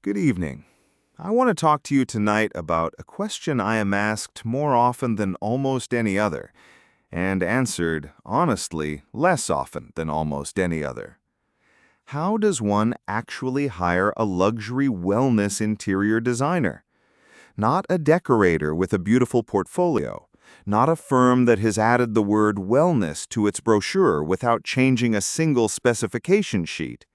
Good evening. I want to talk to you tonight about a question I am asked more often than almost any other, and answered, honestly, less often than almost any other. How does one actually hire a luxury wellness interior designer? Not a decorator with a beautiful portfolio, not a firm that has added the word wellness to its brochure without changing a single specification sheet.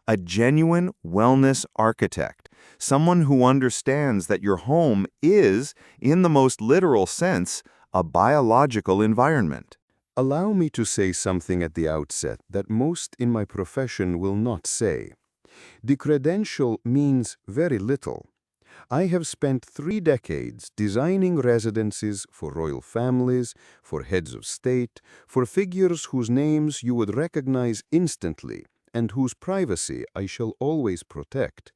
A genuine wellness architect, someone who understands that your home is, in the most literal sense, a biological environment. Allow me to say something at the outset that most in my profession will not say. The credential means very little. I have spent 3 decades designing residences for royal families, for heads of state, for figures whose names you would recognize instantly and whose privacy I shall always protect.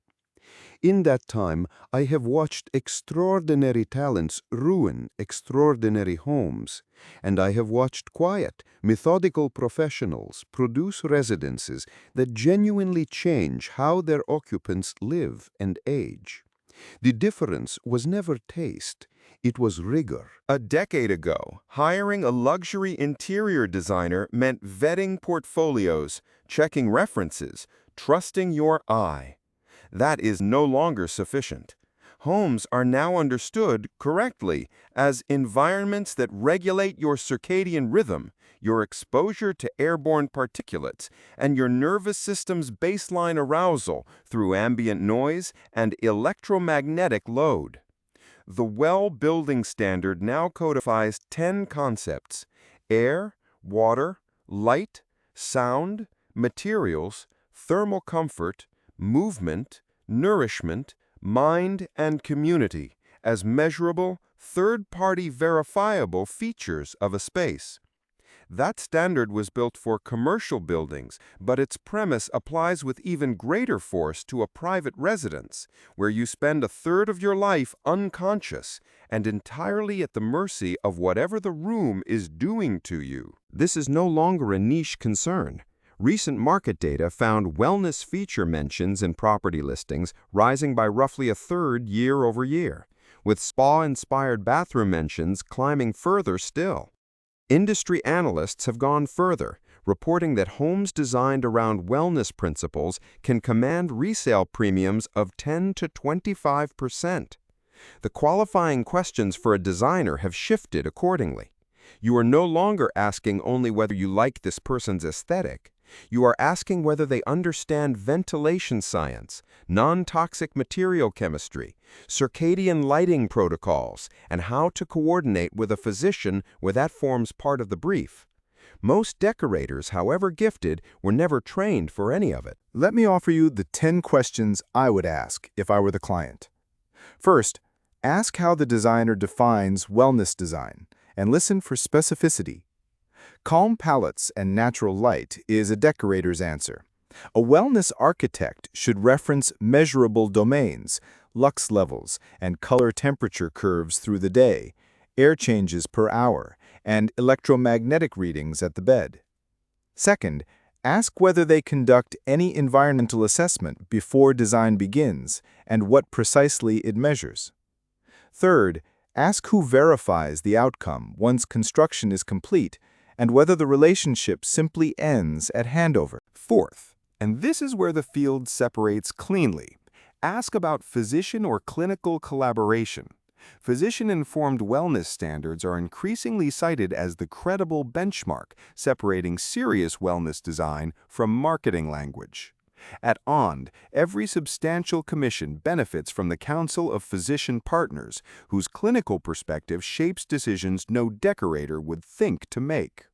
In that time, I have watched extraordinary talents ruin extraordinary homes, and I have watched quiet, methodical professionals produce residences that genuinely change how their occupants live and age. The difference was never taste, it was rigor. A decade ago, hiring a luxury interior designer meant vetting portfolios, checking references, trusting your eye. That is no longer sufficient. Homes are now understood correctly as environments that regulate your circadian rhythm, your exposure to airborne particulates, and your nervous system's baseline arousal through ambient noise and electromagnetic load. The WELL building standard now codifies 10 concepts: air, water, light, sound, materials, thermal comfort, movement, nourishment, mind, and community as measurable, third-party verifiable features of a space. That standard was built for commercial buildings, but its premise applies with even greater force to a private residence, where you spend a third of your life unconscious and entirely at the mercy of whatever the room is doing to you. This is no longer a niche concern. Recent market data found wellness feature mentions in property listings rising by roughly a third year over year, with spa-inspired bathroom mentions climbing further still. Industry analysts have gone further, reporting that homes designed around wellness principles can command resale premiums of 10 to 25%. The qualifying questions for a designer have shifted accordingly. You are no longer asking only whether you like this person's aesthetic. You are asking whether they understand ventilation science, non-toxic material chemistry, circadian lighting protocols, and how to coordinate with a physician where that forms part of the brief. Most decorators, however gifted, were never trained for any of it. Let me offer you the 10 questions I would ask if I were the client. First, ask how the designer defines wellness design, and listen for specificity. Calm palettes and natural light is a decorator's answer. A wellness architect should reference measurable domains, lux levels, and color temperature curves through the day, air changes per hour, and electromagnetic readings at the bed. Second, ask whether they conduct any environmental assessment before design begins and what precisely it measures. Third, ask who verifies the outcome once construction is complete and whether the relationship simply ends at handover. Fourth, and this is where the field separates cleanly, ask about physician or clinical collaboration. Physician-informed wellness standards are increasingly cited as the credible benchmark separating serious wellness design from marketing language. At OND, every substantial commission benefits from the counsel of physician partners, whose clinical perspective shapes decisions no decorator would think to make.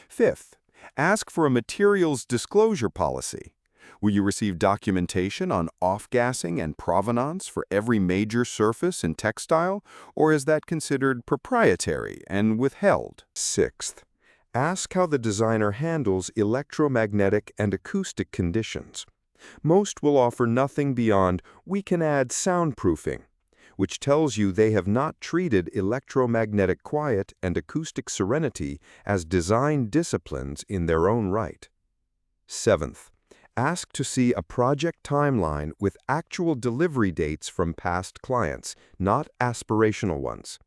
Fifth, ask for a materials disclosure policy. Will you receive documentation on off-gassing and provenance for every major surface and textile, or is that considered proprietary and withheld? Sixth, ask how the designer handles electromagnetic and acoustic conditions. Most will offer nothing beyond, "we can add soundproofing," which tells you they have not treated electromagnetic quiet and acoustic serenity as design disciplines in their own right. Seventh, Ask to see a project timeline with actual delivery dates from past clients, not aspirational ones.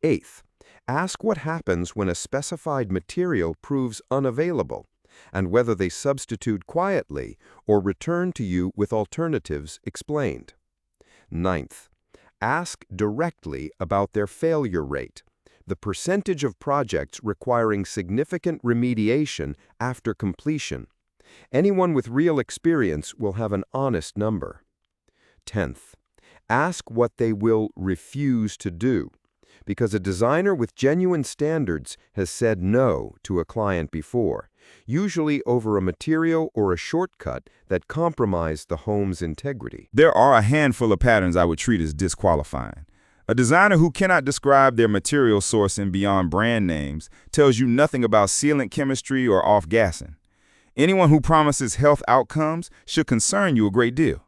Eighth, ask what happens when a specified material proves unavailable, and whether they substitute quietly or return to you with alternatives explained. Ninth, ask directly about their failure rate, the percentage of projects requiring significant remediation after completion. Anyone with real experience will have an honest number. 10th, ask what they will refuse to do, because a designer with genuine standards has said no to a client before, usually over a material or a shortcut that compromised the home's integrity. There are a handful of patterns I would treat as disqualifying. A designer who cannot describe their material sourcing beyond brand names tells you nothing about sealant chemistry or off-gassing. Anyone who promises health outcomes should concern you a great deal.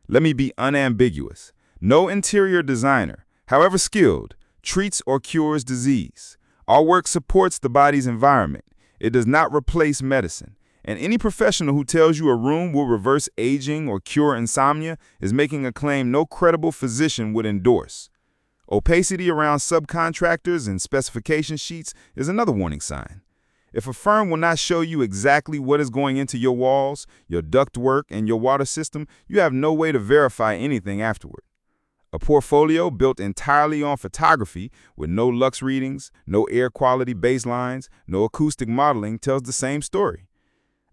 Let me be unambiguous. No interior designer, however skilled, treats or cures disease. Our work supports the body's environment. It does not replace medicine. And any professional who tells you a room will reverse aging or cure insomnia is making a claim no credible physician would endorse. Opacity around subcontractors and specification sheets is another warning sign. If a firm will not show you exactly what is going into your walls, your ductwork, and your water system, you have no way to verify anything afterward. A portfolio built entirely on photography with no lux readings, no air quality baselines, no acoustic modeling tells the same story.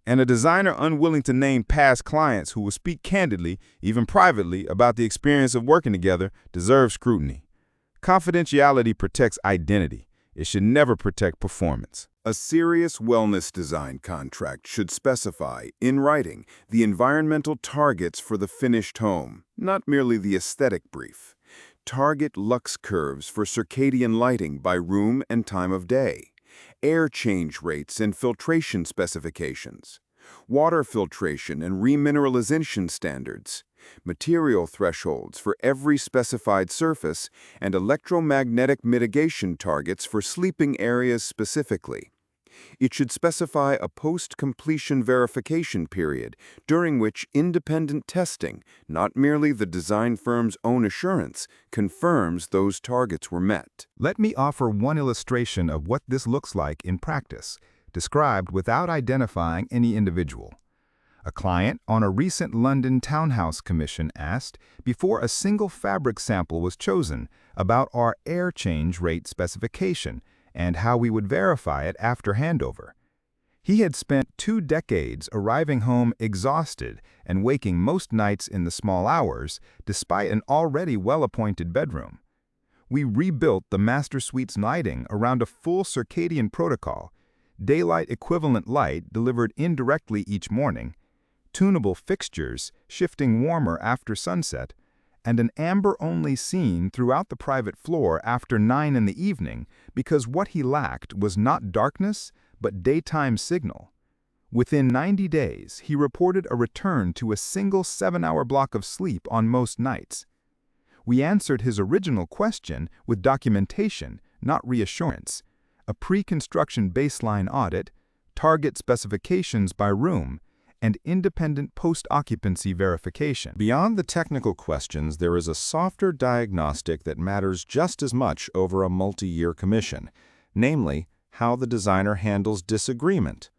And a designer unwilling to name past clients who will speak candidly, even privately, about the experience of working together deserves scrutiny. Confidentiality protects identity. It should never protect performance. A serious wellness design contract should specify, in writing, the environmental targets for the finished home, not merely the aesthetic brief. Target lux curves for circadian lighting by room and time of day, air change rates and filtration specifications, water filtration and remineralization standards, material thresholds for every specified surface, and electromagnetic mitigation targets for sleeping areas specifically. It should specify a post-completion verification period during which independent testing, not merely the design firm's own assurance, confirms those targets were met. Let me offer one illustration of what this looks like in practice, described without identifying any individual. A client on a recent London townhouse commission asked, before a single fabric sample was chosen, about our air change rate specification and how we would verify it after handover. He had spent 2 decades arriving home exhausted and waking most nights in the small hours, despite an already well-appointed bedroom. We rebuilt the master suite's lighting around a full circadian protocol, daylight equivalent light delivered indirectly each morning, tunable fixtures shifting warmer after sunset, and an amber-only scene throughout the private floor after 9 in the evening because what he lacked was not darkness, but daytime signal. Within 90 days, he reported a return to a single 7-hour block of sleep on most nights. We answered his original question with documentation, not reassurance, a pre-construction baseline audit, target specifications by room, and independent post-occupancy verification. Beyond the technical questions, there is a softer diagnostic that matters just as much over a multi-year commission, namely, how the designer handles disagreement.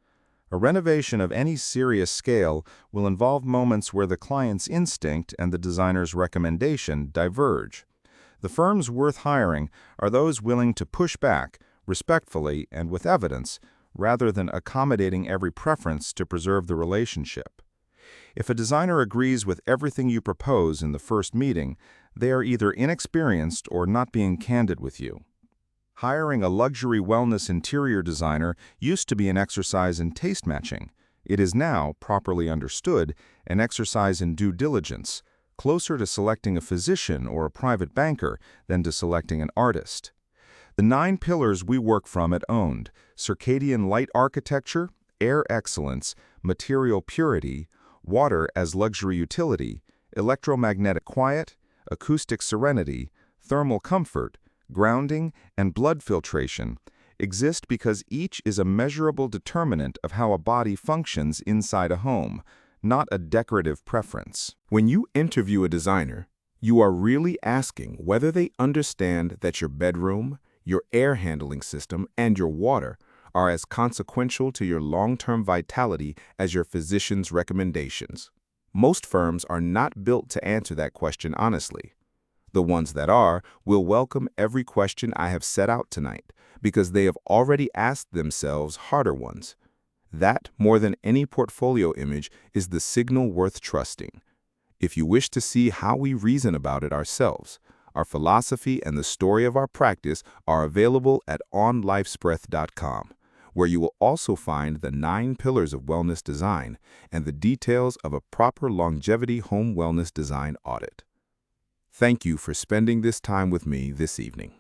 A renovation of any serious scale will involve moments where the client's instinct and the designer's recommendation diverge. The firms worth hiring are those willing to push back, respectfully and with evidence, rather than accommodating every preference to preserve the relationship. If a designer agrees with everything you propose in the first meeting, they are either inexperienced or not being candid with you. Hiring a luxury wellness interior designer used to be an exercise in taste matching. It is now, properly understood, an exercise in due diligence, closer to selecting a physician or a private banker than to selecting an artist. The 9 pillars we work from at Owned: circadian light architecture, air excellence, material purity, water as luxury utility, electromagnetic quiet, acoustic serenity, thermal comfort, grounding, and blood filtration, exist because each is a measurable determinant of how a body functions inside a home, not a decorative preference. When you interview a designer, you are really asking whether they understand that your bedroom, your air handling system, and your water are as consequential to your long-term vitality as your physician's recommendations. Most firms are not built to answer that question honestly. The ones that are will welcome every question I have set out tonight because they have already asked themselves harder ones. That, more than any portfolio image, is the signal worth trusting. If you wish to see how we reason about it ourselves, our philosophy and the story of our practice are available at onlifespreath.com, where you will also find the 9 pillars of wellness design and the details of a proper longevity home wellness design audit. Thank you for spending this time with me this evening.